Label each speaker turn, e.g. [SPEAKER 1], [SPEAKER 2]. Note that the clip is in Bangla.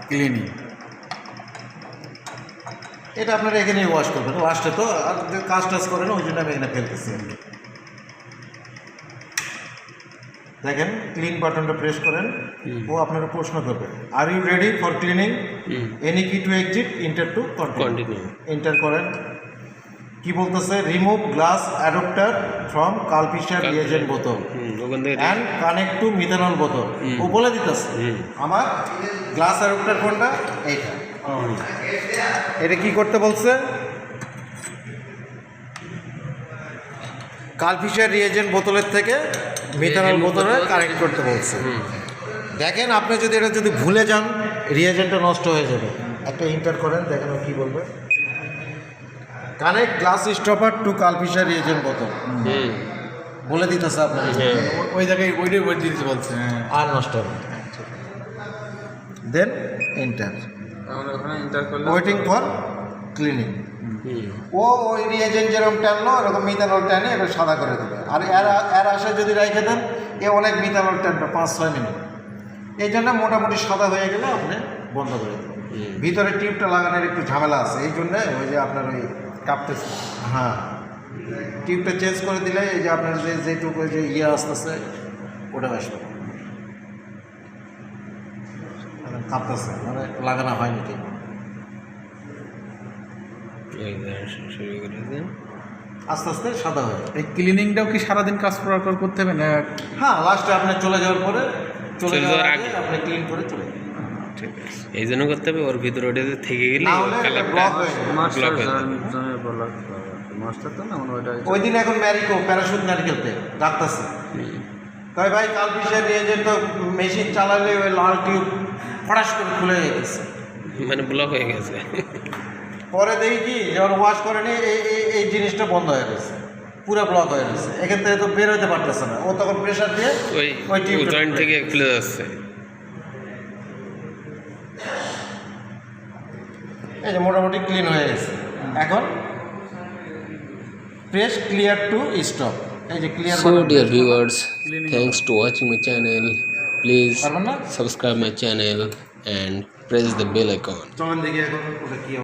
[SPEAKER 1] ক্লিনিং।
[SPEAKER 2] এটা আপনারা এখানেই ওয়াশ করবেন লাস্টে, তো আর কাজ টাজ করেন ওই জন্য আমি এখানে ফেলতেছি। দেখেন ক্লিন বাটনটা প্রেস করেন, ও আপনারা প্রশ্ন করবে are you ready for cleaning, any কি two exit, inter to continue. Enter করেন। কি বলতেছে, remove glass adapter from কালফিশার reagent বোতল অ্যান্ড কানেক্ট টু মিথানল বোতল। ও বলে দিতেছে আমার গ্লাস অ্যাডাপ্টার কোনটা, এইটা। এটা কি করতে বলছে, কালফিশার রিয়েজেন্ট বোতলের থেকে মিথানল বোতলে কানেক্ট করতে বলছে। দেখেন আপনি যদি এটা যদি ভুলে যান রিয়েজেন্টটা নষ্ট হয়ে যাবে। একটা ইন্টার করেন, দেখেন ও কী বলবে, connect glass stopper to Karl Fischer reagent বোতল বলে দিতেছে আপনার,
[SPEAKER 1] ওই জায়গায় ওইটাই বলে দিতে বলছে।
[SPEAKER 2] আর নষ্ট হবে। Then enter, waiting for cleaning. ও ওই রিয়েজেন্ট যেরকম টানলো এরকম মিথানল টানে এবার সাদা করে দেবে। আর এর আশা যদি রেখে দেন এ অনেক মিথানল টানবে 5-6 মিনিট, এই জন্য মোটামুটি সাদা হয়ে গেলে আপনি বন্ধ করে দেবেন। ভিতরে টিউবটা লাগানোর একটু ঝামেলা আছে, এই জন্যে ওই যে আপনার ওই কাঁপতেছে, হ্যাঁ টিউবটা চেঞ্জ করে দিলে এই যে আপনার যেটুকু যে ইয়ে আসতেছে ওটা আসবে, কাঁপতেছে মানে লাগানো হয়নি ঠিক। আস্তে আস্তে সাদা হয়ে যাবে।
[SPEAKER 1] এই ক্লিনিংটাও কি সারাদিন কাজ করতে হবে না?
[SPEAKER 2] হ্যাঁ, লাস্টে আপনি চলে যাওয়ার পরে চলে যাওয়ার আগে আপনি ক্লিন করে চলে যাবেন।
[SPEAKER 3] ঠিক আছে, এই জন্য করতে হবে ওর ভিতরে ওটা থেকে গেলে
[SPEAKER 2] ব্লক হয়ে ওই দিন এখন ম্যারিকো প্যারাশুট নারকেল তেল ডাকতেছে, তাই ভাই কালফিশার রিয়েজেন্ট তো মেশিন চালালে ওই লাল টিউব ফটাস করে খুলে গেছে,
[SPEAKER 3] মানে ব্লক হয়ে গেছে।
[SPEAKER 2] পরে দেখি কি যখন ওয়াশ করেনি এই জিনিসটা বন্ধ হয়ে গেছে, পুরো ব্লক হয়ে গেছে, এখান থেকে তো বের হতে পারতেছে না। ও তখন প্রেশার দিয়ে
[SPEAKER 3] ওই জয়েন্ট থেকে খুলে যাচ্ছে।
[SPEAKER 2] এই যে মোটামুটি ক্লিন হয়ে গেছে। এখন প্রেস ক্লিয়ার টু স্টপ, এই যে clear.
[SPEAKER 3] So dear viewers, thanks to watching my channel. Please
[SPEAKER 2] পারবেন না?
[SPEAKER 3] subscribe my channel and press the bell icon.
[SPEAKER 2] চলেন দেখি এখন ওটা কি